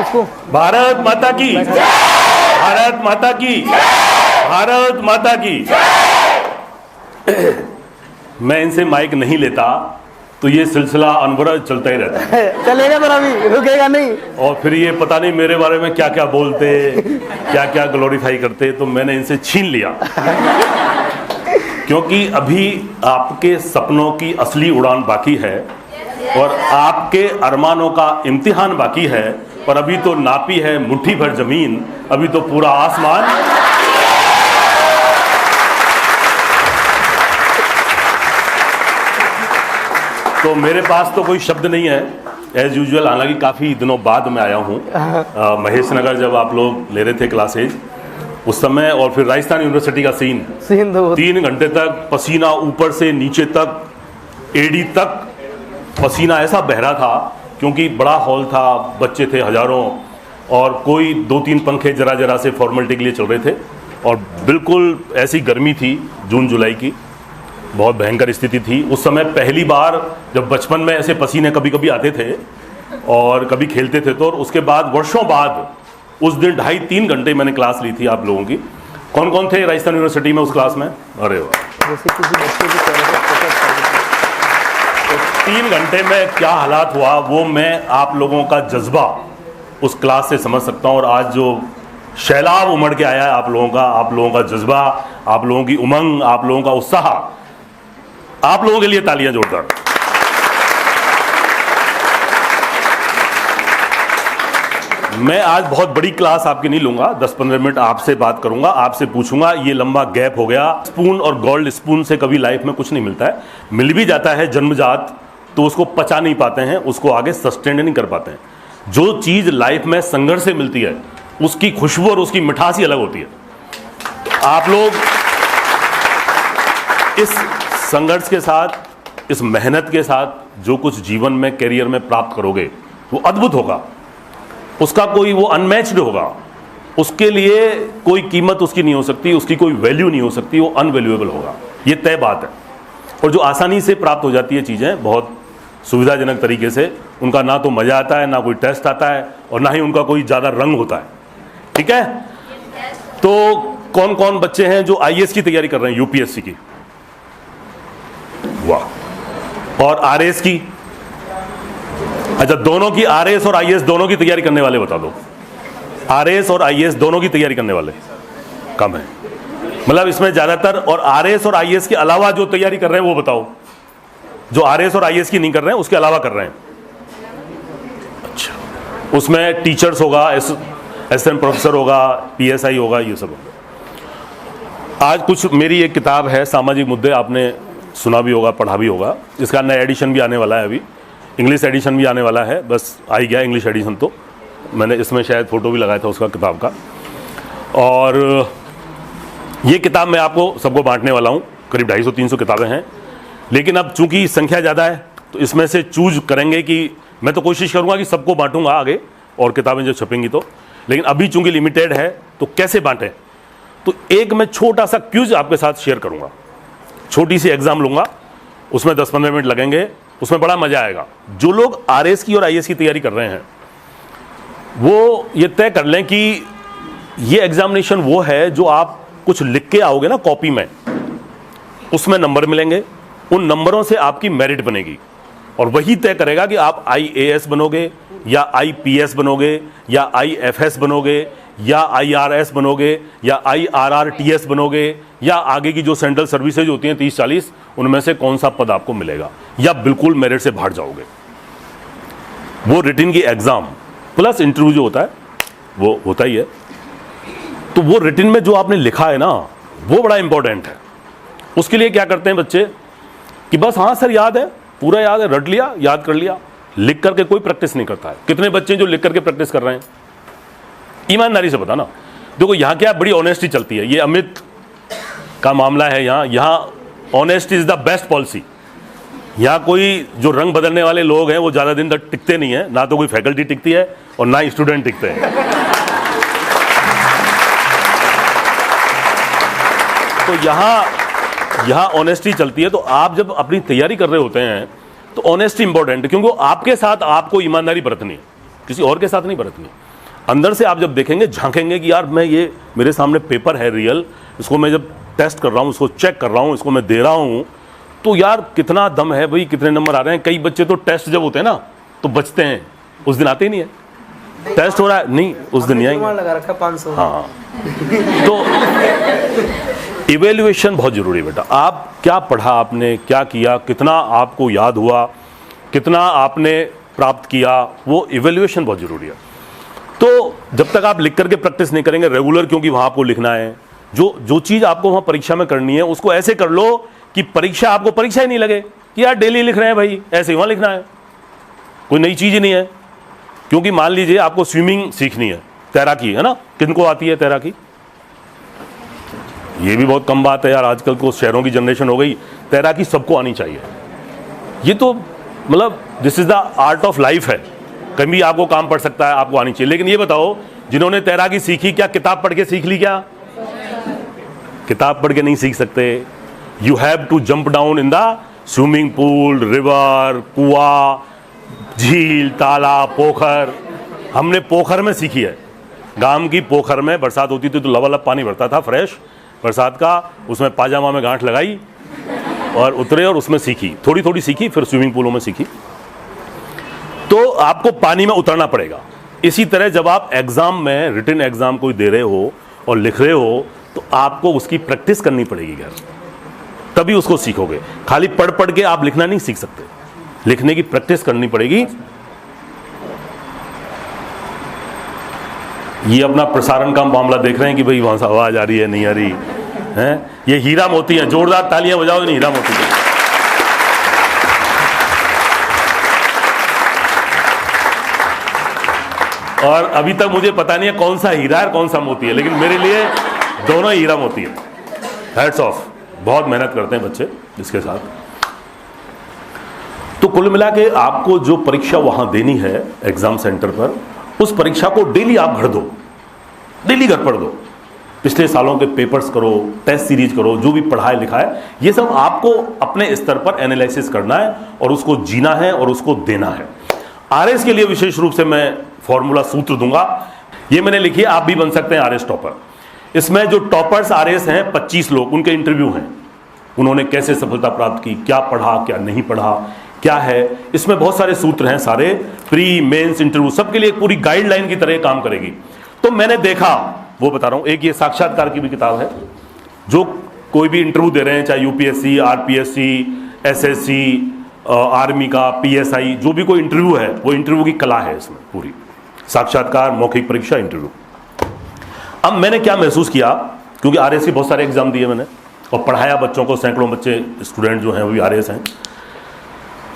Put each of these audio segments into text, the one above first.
आपको। भारत माता की, भारत माता की, भारत माता की। मैं इनसे माइक नहीं लेता तो ये सिलसिला अनवरत चलता ही रहता है। चलेगा पर अभी रुकेगा नहीं। और फिर ये पता नहीं मेरे बारे में क्या क्या बोलते, क्या क्या ग्लोरीफाई करते, तो मैंने इनसे छीन लिया। क्योंकि अभी आपके सपनों की असली उड़ान बाकी है और आपके अरमानों का इम्तिहान बाकी है। पर अभी तो नापी है मुट्ठी भर जमीन, अभी तो पूरा आसमान। तो मेरे पास तो कोई शब्द नहीं है एज यूजुअल। हालांकि काफ़ी दिनों बाद मैं आया हूँ महेश नगर, जब आप लोग ले रहे थे क्लासेज उस समय, और फिर राजस्थान यूनिवर्सिटी का सीन 3 घंटे तक पसीना ऊपर से नीचे तक, एडी तक पसीना ऐसा बह रहा था, क्योंकि बड़ा हॉल था, बच्चे थे हजारों, और कोई 2-3 पंखे जरा जरा से फॉर्मेलिटी के लिए चल रहे थे, और बिल्कुल ऐसी गर्मी थी जून जुलाई की, बहुत भयंकर स्थिति थी उस समय। पहली बार जब बचपन में ऐसे पसीने कभी कभी आते थे और कभी खेलते थे, तो और उसके बाद वर्षों बाद उस दिन 2.5-3 घंटे मैंने क्लास ली थी आप लोगों की। कौन कौन थे राजस्थान यूनिवर्सिटी में उस क्लास में? अरे वाह। 3 घंटे में क्या हालात हुआ वो मैं आप लोगों का जज्बा उस क्लास से समझ सकता हूँ। और आज जो सैलाब उमड़ के आया है आप लोगों का जज्बा, आप लोगों की उमंग, आप लोगों का उत्साह, आप लोगों के लिए तालियां जोरदार। मैं आज बहुत बड़ी क्लास आपकी नहीं लूंगा, 10-15 मिनट आपसे बात करूंगा, आपसे पूछूंगा। ये लंबा गैप हो गया, स्पून और गोल्ड स्पून से कभी लाइफ में कुछ नहीं मिलता है। मिल भी जाता है जन्मजात तो उसको पचा नहीं पाते हैं, उसको आगे सस्टेन नहीं कर पाते हैं। जो चीज लाइफ में संघर्ष से मिलती है उसकी खुशबू और उसकी मिठास ही अलग होती है। आप लोग इस संघर्ष के साथ, इस मेहनत के साथ जो कुछ जीवन में, करियर में प्राप्त करोगे वो अद्भुत होगा, उसका कोई वो अनमैच्ड होगा, उसके लिए कोई कीमत उसकी नहीं हो सकती, उसकी कोई वैल्यू नहीं हो सकती, वो अनवैल्यूएबल होगा, ये तय बात है। और जो आसानी से प्राप्त हो जाती है चीज़ें बहुत सुविधाजनक तरीके से, उनका ना तो मज़ा आता है, ना कोई टेस्ट आता है, और ना ही उनका कोई ज़्यादा रंग होता है। ठीक है? तो कौन कौन बच्चे हैं जो आईएएस की तैयारी कर रहे हैं, यूपीएससी की? वाह। और आरएएस की? अच्छा, दोनों की, आरएएस और आईएएस दोनों की तैयारी करने वाले बता दो। आरएएस और आईएएस दोनों की तैयारी करने वाले कम है, मतलब इसमें ज्यादातर। और आरएएस और आईएएस के अलावा जो तैयारी कर रहे हैं वो बताओ, जो आरएएस और आईएएस की नहीं कर रहे हैं उसके अलावा कर रहे हैं। अच्छा, उसमें टीचर्स होगा, एसएम प्रोफेसर होगा, पीएसआई होगा, ये सब। आज कुछ मेरी एक किताब है सामाजिक मुद्दे, आपने सुना भी होगा, पढ़ा भी होगा। इसका नया एडिशन भी आने वाला है, अभी इंग्लिश एडिशन भी आने वाला है, बस आ ही गया इंग्लिश एडिशन। तो मैंने इसमें शायद फ़ोटो भी लगाया था उसका, किताब का। और ये किताब मैं आपको सबको बांटने वाला हूँ, करीब 250-300 किताबें हैं। लेकिन अब चूंकि संख्या ज़्यादा है तो इसमें से चूज करेंगे कि मैं तो कोशिश करूँगा कि सबको बांटूंगा आगे, और किताबें जो छपेंगी तो। लेकिन अभी चूंकि लिमिटेड है तो कैसे बांटें, तो एक मैं छोटा सा क्यूज आपके साथ शेयर करूँगा, छोटी सी एग्जाम लूँगा, उसमें 10-15 मिनट लगेंगे, उसमें बड़ा मजा आएगा। जो लोग आरएएस की और आईएएस की तैयारी कर रहे हैं वो ये तय कर लें कि ये एग्जामिनेशन वो है जो आप कुछ लिख के आओगे ना कॉपी में, उसमें नंबर मिलेंगे, उन नंबरों से आपकी मेरिट बनेगी, और वही तय करेगा कि आप आईएएस बनोगे या आईपीएस बनोगे या आईएफएस बनोगे या आईआरएस बनोगे या आईआरआरटीएस बनोगे, या आगे की जो सेंट्रल सर्विसेज होती हैं 30-40, उनमें से कौन सा पद आपको मिलेगा, या बिल्कुल मेरिट से बाहर जाओगे। वो रिटन की एग्जाम प्लस इंटरव्यू जो होता है वो होता ही है। तो वो रिटन में जो आपने लिखा है ना, वो बड़ा इंपॉर्टेंट है। उसके लिए क्या करते हैं बच्चे कि बस हाँ सर याद है, पूरा याद है, रट लिया, याद कर लिया, लिख करके कोई प्रैक्टिस नहीं करता है। कितने बच्चे जो लिख करके प्रैक्टिस कर रहे हैं? ईमानदारी से बताना। देखो यहाँ क्या बड़ी ऑनेस्टी चलती है, ये अमित का मामला है। यहाँ honesty is the best policy. यहाँ कोई जो रंग बदलने वाले लोग हैं वो ज़्यादा दिन तक टिकते नहीं हैं, ना तो कोई फैकल्टी टिकती है और ना ही स्टूडेंट टिकते हैं। तो यहाँ ऑनेस्टी चलती है। तो आप जब अपनी तैयारी कर रहे होते हैं तो ऑनेस्टी इंपॉर्टेंट है, क्योंकि आपके साथ आपको ईमानदारी बरतनी है, किसी और के साथ नहीं बरतनी है। अंदर से आप जब देखेंगे, झांकेंगे कि यार मैं ये मेरे सामने पेपर है रियल, इसको मैं जब टेस्ट कर रहा हूँ, इसको चेक कर रहा हूँ, इसको मैं दे रहा हूँ, तो यार कितना दम है भाई, कितने नंबर आ रहे हैं। कई बच्चे तो टेस्ट जब होते हैं ना तो बचते हैं, उस दिन आते ही नहीं है। टेस्ट हो रहा है, नहीं उस दिन नहीं आएंगे। लगा रखा 500। हाँ, तो इवेल्युएशन बहुत जरूरी है बेटा। आप क्या पढ़ा, आपने क्या किया, कितना आपको याद हुआ, कितना आपने प्राप्त किया, वो इवेल्युएशन बहुत जरूरी है। तो जब तक आप लिख करके प्रैक्टिस नहीं करेंगे रेगुलर, क्योंकि वहां आपको लिखना है, जो चीज आपको वहां परीक्षा में करनी है उसको ऐसे कर लो कि परीक्षा आपको परीक्षा ही नहीं लगे कि यार डेली लिख रहे हैं भाई, ऐसे ही वहां लिखना है, कोई नई चीज ही नहीं है। क्योंकि मान लीजिए आपको स्विमिंग सीखनी है, तैराकी है ना, किनको आती है तैराकी? ये भी बहुत कम बात है यार, आजकल को शहरों की जनरेशन हो गई, तैराकी सबको आनी चाहिए। ये तो मतलब this is the art of life है, कभी आपको काम पड़ सकता है, आपको आनी चाहिए। लेकिन ये बताओ, जिन्होंने तैराकी सीखी, क्या किताब पढ़ के सीख ली? क्या किताब पढ़ के नहीं सीख सकते। You have to jump down in the swimming pool, river, कुआं, झील, तालाब, पोखर। हमने पोखर में सीखी है, गांव की पोखर में बरसात होती थी तो लबालब पानी भरता था फ्रेश बरसात का, उसमें पाजामा में गांठ लगाई और उतरे और उसमें सीखी, थोड़ी थोड़ी सीखी, फिर स्विमिंग पूलों में सीखी। तो आपको पानी में उतरना पड़ेगा। इसी तरह जब आप एग्जाम में, रिटन एग्जाम कोई दे रहे हो और लिख रहे हो, तो आपको उसकी प्रैक्टिस करनी पड़ेगी घर, तभी उसको सीखोगे। खाली पढ़ पढ़ के आप लिखना नहीं सीख सकते, लिखने की प्रैक्टिस करनी पड़ेगी। ये अपना प्रसारण का मामला देख रहे हैं कि भाई वहां से आवाज आ रही है, नहीं आ रही है। ये हीरा मोती है, जोरदार तालियां बजाओ, नहीं हीरा मोती है। और अभी तक मुझे पता नहीं है कौन सा हीरा है कौन सा मोती है, लेकिन मेरे लिए दोनों हीरा मोती है। हैट्स ऑफ, बहुत मेहनत करते हैं बच्चे इसके साथ। तो कुल मिला के आपको जो परीक्षा वहां देनी है एग्जाम सेंटर पर, उस परीक्षा को डेली आप भर दो, डेली घर पढ़ दो। पिछले सालों के पेपर्स करो, टेस्ट सीरीज करो, जो भी पढ़ा है लिखा है, ये सब आपको अपने स्तर पर एनालिसिस करना है और उसको जीना है और उसको देना है। आरएस के लिए विशेष रूप से मैं फॉर्मूला सूत्र दूंगा, ये मैंने लिखी है, आप भी बन सकते हैं आरएस टॉपर। इसमें जो टॉपर्स आरएस हैं 25 लोग, उनके इंटरव्यू हैं, उन्होंने कैसे सफलता प्राप्त की, क्या पढ़ा क्या नहीं पढ़ा, क्या है। इसमें बहुत सारे सूत्र हैं, सारे प्री मेंस इंटरव्यू सबके लिए एक पूरी गाइडलाइन की तरह काम करेगी। तो मैंने देखा, वो बता रहा हूं, एक ये साक्षात्कार की भी किताब है, जो कोई भी इंटरव्यू दे रहे हैं, चाहे यूपीएससी, आरपीएससी, एसएससी, आर्मी का, पीएसआई, जो भी कोई इंटरव्यू है, वो इंटरव्यू की कला है इसमें पूरी, साक्षात्कार, मौखिक परीक्षा, इंटरव्यू। अब मैंने क्या महसूस किया, क्योंकि आरएस के बहुत सारे एग्जाम दिए मैंने और पढ़ाया बच्चों को, सैकड़ों बच्चे स्टूडेंट जो हैं वो भी आरएस हैं।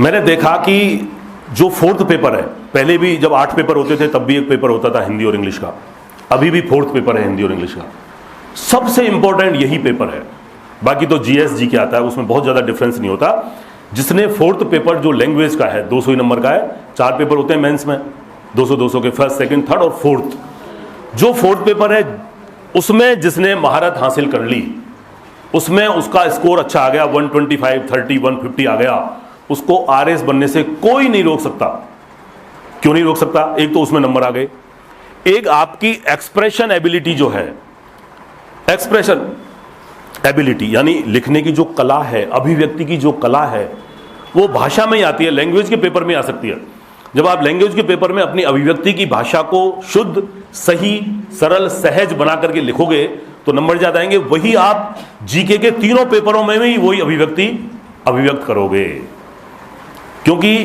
मैंने देखा कि जो 4th पेपर है, पहले भी जब 8 पेपर होते थे तब भी एक पेपर होता था हिंदी और इंग्लिश का, अभी भी 4th पेपर है हिंदी और इंग्लिश का। सबसे इंपॉर्टेंट यही पेपर है, बाकी तो जीएस के आता है, उसमें बहुत ज़्यादा डिफरेंस नहीं होता। जिसने 4th पेपर जो लैंग्वेज का है 200 नंबर का है, 4 पेपर होते हैं मेंस में, 200 के फर्स्ट, सेकंड, थर्ड और 4th। जो 4th पेपर है उसमें जिसने महारत हासिल कर ली, उसमें उसका स्कोर अच्छा आ गया, 125, 30, 150 आ गया, उसको आरएस बनने से कोई नहीं रोक सकता। क्यों नहीं रोक सकता? एक तो उसमें नंबर आ गए, एक आपकी एक्सप्रेशन एबिलिटी जो है, एक्सप्रेशन एबिलिटी यानी लिखने की जो कला है, अभिव्यक्ति की जो कला है, वो भाषा में ही आती है, लैंग्वेज के पेपर में आ सकती है। जब आप लैंग्वेज के पेपर में अपनी अभिव्यक्ति की भाषा को शुद्ध, सही, सरल, सहज बना करके लिखोगे तो नंबर ज्यादा आएंगे। वही आप जीके के तीनों पेपरों में भी वही अभिव्यक्ति अभिव्यक्त करोगे, क्योंकि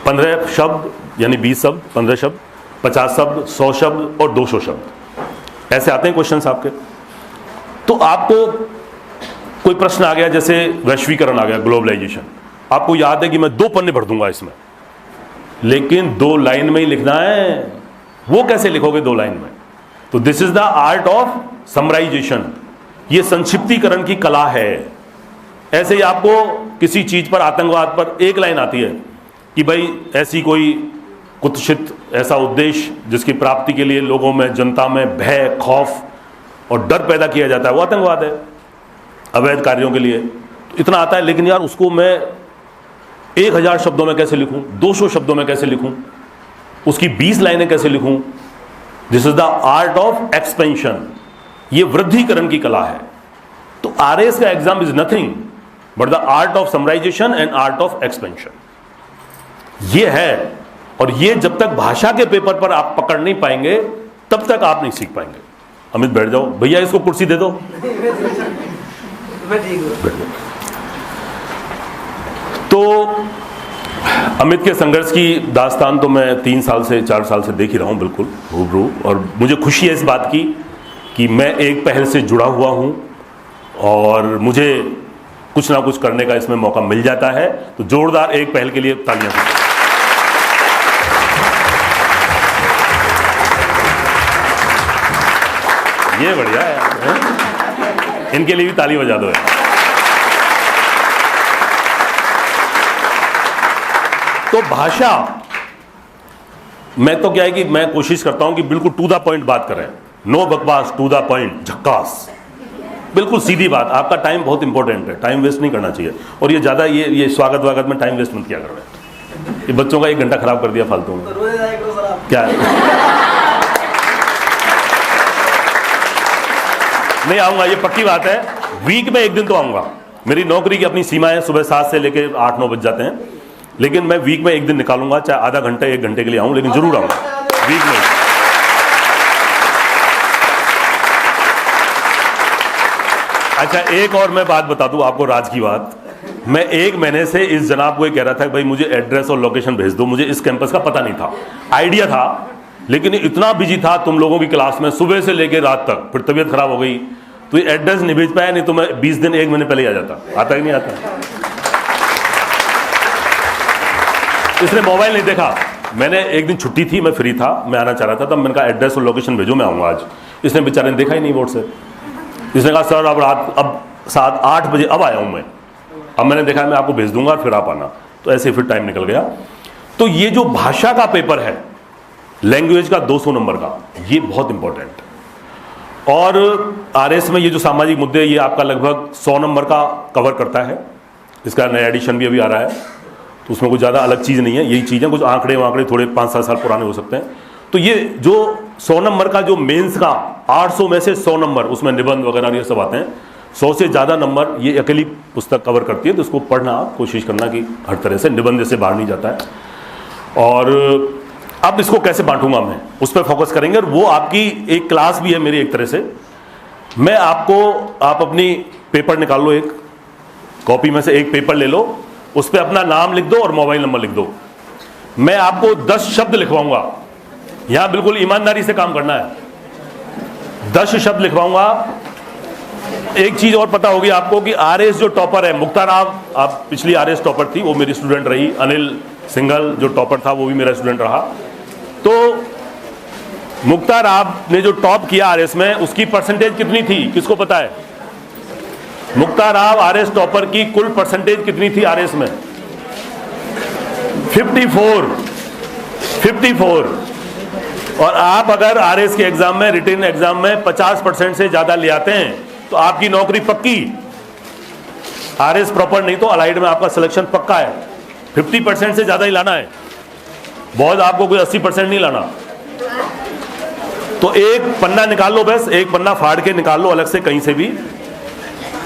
15 शब्द यानी 20 शब्द, 15 शब्द, 50 शब्द, 100 शब्द और 200 शब्द, ऐसे आते हैं क्वेश्चंस आपके। तो आपको कोई प्रश्न आ गया, जैसे वैश्वीकरण आ गया, ग्लोबलाइजेशन, आपको याद है कि मैं 2 पन्ने भर दूंगा इसमें, लेकिन 2 लाइन में ही लिखना है। वो कैसे लिखोगे 2 लाइन में? तो this is the art of summarization, ये संक्षिप्तीकरण की कला है। ऐसे ही आपको किसी चीज पर, आतंकवाद पर 1 लाइन आती है कि भाई ऐसी कोई कुत्सित ऐसा उद्देश्य जिसकी प्राप्ति के लिए लोगों में, जनता में भय, खौफ और डर पैदा किया जाता है, वो आतंकवाद है, अवैध कार्यों के लिए। तो इतना आता है, लेकिन यार उसको मैं 1000 शब्दों में कैसे लिखूं, 200 शब्दों में कैसे लिखूं, उसकी 20 लाइनें कैसे लिखूं, this is the art of expansion, ये वृद्धिकरण की कला है। तो आरएस का exam is nothing but the art of summarization and art of expansion, ये है। और ये जब तक भाषा के पेपर पर आप पकड़ नहीं पाएंगे तब तक आप नहीं सीख पाएंगे। अमित बैठ जाओ, भैया इसको कुर्सी दे दो। बैठ जाओ। तो अमित के संघर्ष की दास्तान तो मैं 3 साल से 4 साल से देख ही रहा हूं, बिल्कुल रूबरू। और मुझे खुशी है इस बात की कि मैं एक पहल से जुड़ा हुआ हूं और मुझे कुछ ना कुछ करने का इसमें मौका मिल जाता है। तो जोरदार एक पहल के लिए तालियां दीजिए। ये बढ़िया है, इनके लिए भी ताली बजा दो। तो भाषा, मैं तो क्या है कि मैं कोशिश करता हूं कि बिल्कुल टू द पॉइंट बात करें, नो बकवास, टू द पॉइंट, झक्कास, बिल्कुल सीधी बात। आपका टाइम बहुत इंपॉर्टेंट है, टाइम वेस्ट नहीं करना चाहिए। और ये ज्यादा ये स्वागत वागत में टाइम वेस्ट मत किया कर रहे, ये बच्चों का 1 घंटा खराब कर दिया फालतू में। क्या नहीं आऊंगा, ये पक्की बात है। वीक में 1 दिन तो आऊंगा। मेरी नौकरी की अपनी सीमा है, सुबह 7 से लेकर 8-9 बज जाते हैं, लेकिन मैं वीक में 1 दिन निकालूंगा, चाहे आधा घंटे 1 घंटे के लिए आऊं, लेकिन जरूर आऊंगा वीक में। अच्छा, एक और मैं बात बता दूं आपको, राज की बात। मैं 1 महीने से इस जनाब को ये कह रहा था कि भाई मुझे एड्रेस और लोकेशन भेज दो, मुझे इस कैंपस का पता नहीं था, आइडिया था, लेकिन इतना बिजी था तुम लोगों की क्लास में सुबह से लेकर रात तक, फिर तबीयत खराब हो गई तो ये एड्रेस नहीं भेज पाया, नहीं तो मैं 20 दिन 1 महीने पहले ही आ जाता। आता ही नहीं आता। इसने मोबाइल नहीं देखा। मैंने एक दिन छुट्टी थी, मैं फ्री था, मैं आना चाह रहा था, तब मैंने कहा एड्रेस और लोकेशन भेजो, मैं आऊँगा आज। इसने बेचारे ने देखा ही नहीं व्हाट्सएप। इसने कहा सर अब रात, अब 7-8 बजे अब आया हूँ मैं, अब मैंने देखा मैं आपको भेज दूंगा फिर आप आना। तो ऐसे फिर टाइम निकल गया। तो ये जो भाषा का पेपर है, लैंग्वेज का 200 नंबर का, ये बहुत इंपॉर्टेंट। और आरएस में ये जो सामाजिक मुद्दे, ये आपका लगभग 100 नंबर का कवर करता है। इसका नया एडिशन भी अभी आ रहा है, तो उसमें कुछ ज़्यादा अलग चीज़ नहीं है, यही चीज़ें, कुछ आंकड़े वांकड़े थोड़े 5-7 साल पुराने हो सकते हैं। तो ये जो 100 नंबर का, जो मेंस का 800 में से 100 नंबर, उसमें निबंध वगैरह ये सब आते हैं, 100 से ज़्यादा नंबर ये अकेली पुस्तक कवर करती है। तो इसको पढ़ना, कोशिश करना कि हर तरह से निबंध से बाहर नहीं जाता है। और अब इसको कैसे बांटूंगा मैं, उस पर फोकस करेंगे। और वो आपकी एक क्लास भी है मेरी एक तरह से। मैं आपको, आप अपनी पेपर निकाल लो, एक कॉपी में से एक पेपर ले लो, उस पर अपना नाम लिख दो और मोबाइल नंबर लिख दो। मैं आपको 10 शब्द लिखवाऊंगा, यहां बिल्कुल ईमानदारी से काम करना है। 10 शब्द लिखवाऊंगा। एक चीज और पता होगी आपको कि आरएस जो टॉपर है, मुक्ता राव, आप पिछली आरएस टॉपर थी, वो मेरी स्टूडेंट रही। अनिल सिंघल जो टॉपर था वो भी मेरा स्टूडेंट रहा। तो मुक्ता राव ने जो टॉप किया आरएस में, उसकी परसेंटेज कितनी थी, किसको पता है? मुक्ता राव आरएस टॉपर की कुल परसेंटेज कितनी थी आरएस में? 54। और आप अगर आरएस के एग्जाम में, रिटन एग्जाम में 50% से ज्यादा ले आते हैं तो आपकी नौकरी पक्की। आरएस प्रॉपर नहीं तो अलाइड में आपका सिलेक्शन पक्का है। 50% से ज्यादा ही लाना है, बहुत, आपको कोई 80% नहीं लाना। तो एक पन्ना निकाल लो, बस एक पन्ना फाड़ के निकाल लो अलग से कहीं से भी,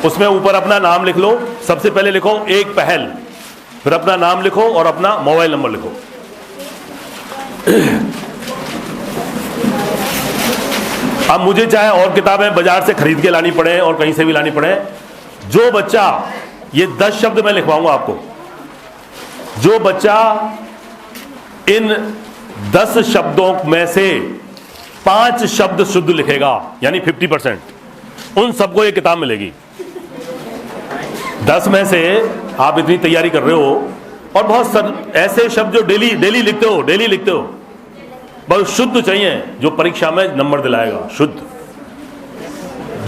उसमें ऊपर अपना नाम लिख लो। सबसे पहले लिखो एक पहल, फिर अपना नाम लिखो और अपना मोबाइल नंबर लिखो। अब मुझे चाहे और किताबें बाजार से खरीद के लानी पड़े और कहीं से भी लानी पड़े, जो बच्चा, ये 10 शब्द मैं लिखवाऊंगा आपको, जो बच्चा इन 10 शब्दों में से 5 शब्द शुद्ध लिखेगा, यानी 50%, उन सबको ये किताब मिलेगी। 10 में से आप इतनी तैयारी कर रहे हो और बहुत ऐसे शब्द जो डेली लिखते हो, बहुत शुद्ध चाहिए, जो परीक्षा में नंबर दिलाएगा, शुद्ध।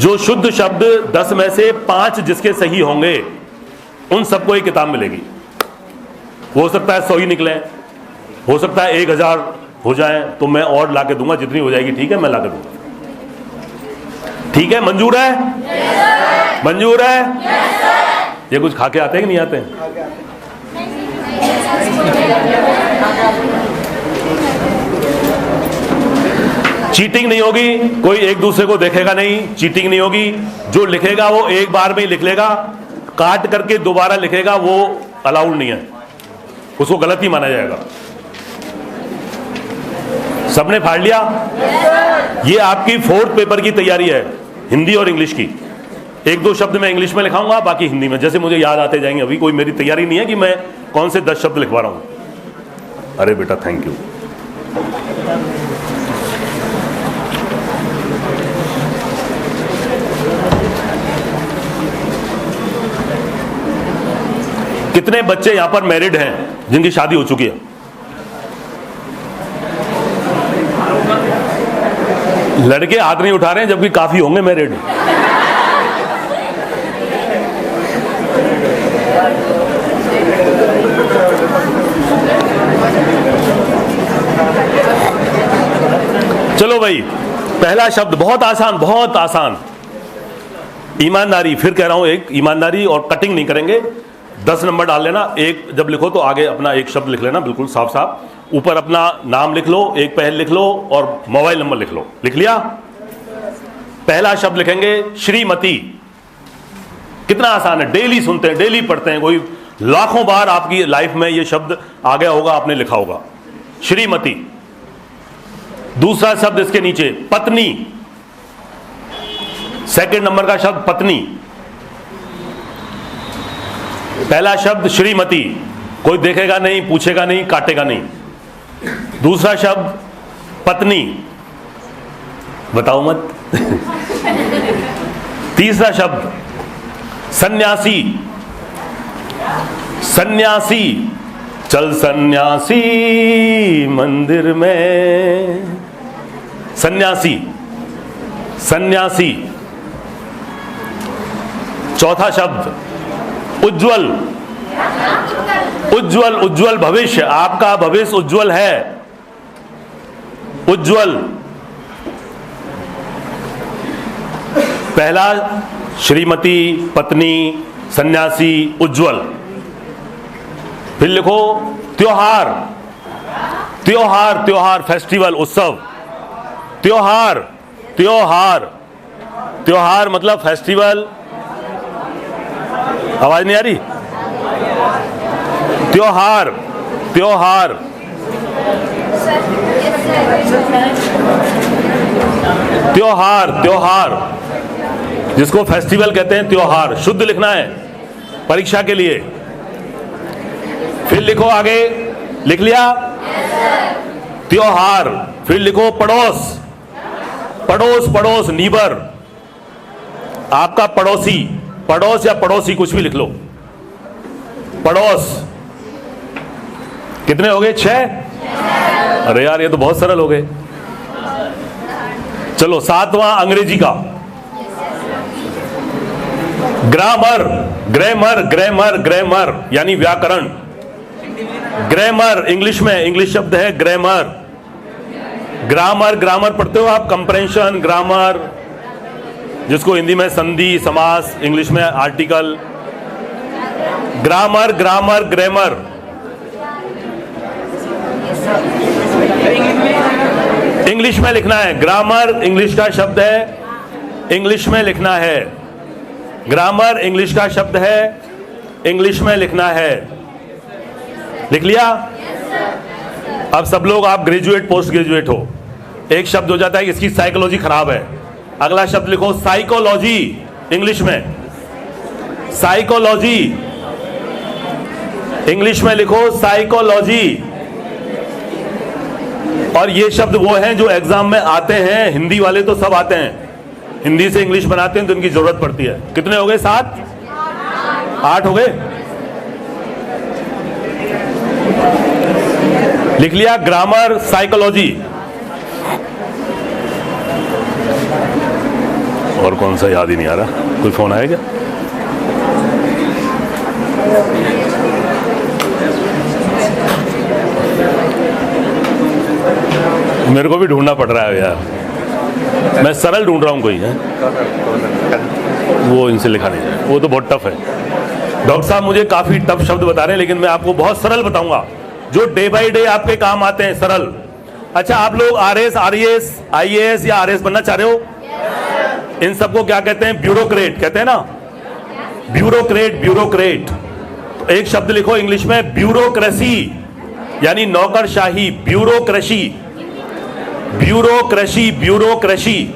जो शुद्ध शब्द 10 में से 5 जिसके सही होंगे, उन सबको ये किताब मिलेगी। हो सकता है 100 ही निकले, हो सकता है 1000 हो जाए, तो मैं और ला के दूंगा, जितनी हो जाएगी ठीक है, मैं ला के दूंगा। ठीक है, मंजूर है? मंजूर है? ये कुछ खा के आते हैं कि नहीं आते हैं? चीटिंग नहीं होगी, कोई एक दूसरे को देखेगा नहीं, चीटिंग नहीं होगी। जो लिखेगा वो एक बार में ही लिख लेगा, काट करके दोबारा लिखेगा वो अलाउड नहीं है, उसको गलत ही माना जाएगा। सबने फाड़ लिया? ये आपकी 4th पेपर की तैयारी है, हिंदी और इंग्लिश की। एक दो शब्द मैं इंग्लिश में लिखाऊंगा, बाकी हिंदी में, जैसे मुझे याद आते जाएंगे। अभी कोई मेरी तैयारी नहीं है कि मैं कौन से 10 शब्द लिखवा रहा हूं। अरे बेटा थैंक यू। कितने बच्चे यहां पर मैरिड हैं जिनकी शादी हो चुकी है? लड़के हाथ नहीं उठा रहे हैं, जबकि काफी होंगे मैरिड। चलो भाई, पहला शब्द बहुत आसान, बहुत आसान, ईमानदारी। फिर कह रहा हूं, एक ईमानदारी, और कटिंग नहीं करेंगे। 10 नंबर डाल लेना। एक जब लिखो तो आगे अपना एक शब्द लिख लेना, बिल्कुल साफ साफ। ऊपर अपना नाम लिख लो, एक पहल लिख लो और मोबाइल नंबर लिख लो। लिख लिया? पहला शब्द लिखेंगे श्रीमती। कितना आसान है, डेली सुनते हैं, डेली पढ़ते हैं, कोई लाखों बार आपकी लाइफ में ये शब्द आ गया होगा, आपने लिखा होगा, श्रीमती। दूसरा शब्द इसके नीचे पत्नी। सेकंड नंबर का शब्द पत्नी। पहला शब्द श्रीमती, कोई देखेगा नहीं, पूछेगा नहीं, काटेगा नहीं। दूसरा शब्द पत्नी, बताओ मत। तीसरा शब्द सन्यासी। सन्यासी, चल सन्यासी मंदिर में। सन्यासी, सन्यासी। चौथा शब्द उज्जवल। उज्जवल, उज्जवल भविष्य, आपका भविष्य उज्जवल है। उज्जवल। पहला श्रीमती, पत्नी, सन्यासी, उज्जवल। फिर लिखो त्योहार। त्योहार, त्योहार, फेस्टिवल, उत्सव। त्योहार, त्योहार, त्योहार मतलब फेस्टिवल। आवाज नहीं आ रही? त्योहार, त्योहार। त्योहार, त्योहार, जिसको फेस्टिवल कहते हैं, त्योहार। शुद्ध लिखना है परीक्षा के लिए। फिर लिखो आगे, लिख लिया? त्योहार। फिर लिखो पड़ोस। पड़ोस, पड़ोस, नीबर, आपका पड़ोसी। पड़ोस या पड़ोसी कुछ भी लिख लो। पड़ोस। कितने हो गए? 6। अरे यार ये तो बहुत सरल हो गए। चलो 7वां अंग्रेजी का ग्रामर। ग्रामर, ग्रामर, ग्रामर यानी व्याकरण। ग्रामर इंग्लिश में, इंग्लिश शब्द है ग्रामर। ग्रामर, ग्रामर पढ़ते हो आप, कंप्रेंशन, ग्रामर, जिसको हिंदी में संधि, समास, इंग्लिश में article. Grammar, grammar, grammar. English में लिखना है। ग्रामर इंग्लिश का शब्द है, इंग्लिश में लिखना है। ग्रामर इंग्लिश का शब्द है, इंग्लिश में लिखना है। लिख लिया? अब सब लोग आप ग्रेजुएट, पोस्ट ग्रेजुएट हो। एक शब्द हो जाता है इसकी साइकोलॉजी खराब है। अगला शब्द लिखो साइकोलॉजी, इंग्लिश में। साइकोलॉजी, इंग्लिश में लिखो साइकोलॉजी। और ये शब्द वो हैं जो एग्जाम में आते हैं। हिंदी वाले तो सब आते हैं, हिंदी से इंग्लिश बनाते हैं तो इनकी जरूरत पड़ती है। कितने हो गए? 7? 8 हो गए? लिख लिया? Grammar, psychology. और कौन सा याद ही नहीं आ रहा? कोई फोन आया क्या? मेरे को भी ढूंढना पड़ रहा है यार, मैं सरल ढूंढ रहा हूँ कोई है। वो इनसे लिखा नहीं है, वो तो बहुत टफ है। डॉक्टर साहब मुझे काफी टफ शब्द बता रहे हैं, लेकिन मैं आपको बहुत सरल बताऊंगा जो डे बाय डे आपके काम आते हैं। सरल। अच्छा, आप लोग आरएस, आरएएस, आईएएस या आरएस बनना चाह रहे हो? इन सबको क्या कहते हैं? ब्यूरोक्रेट कहते हैं ना, ब्यूरोक्रेट, ब्यूरोक्रेट। तो एक शब्द लिखो इंग्लिश में, ब्यूरोक्रेसी, यानी नौकरशाही, ब्यूरोक्रेसी, ब्यूरोक्रेसी, ब्यूरोक्रेसी।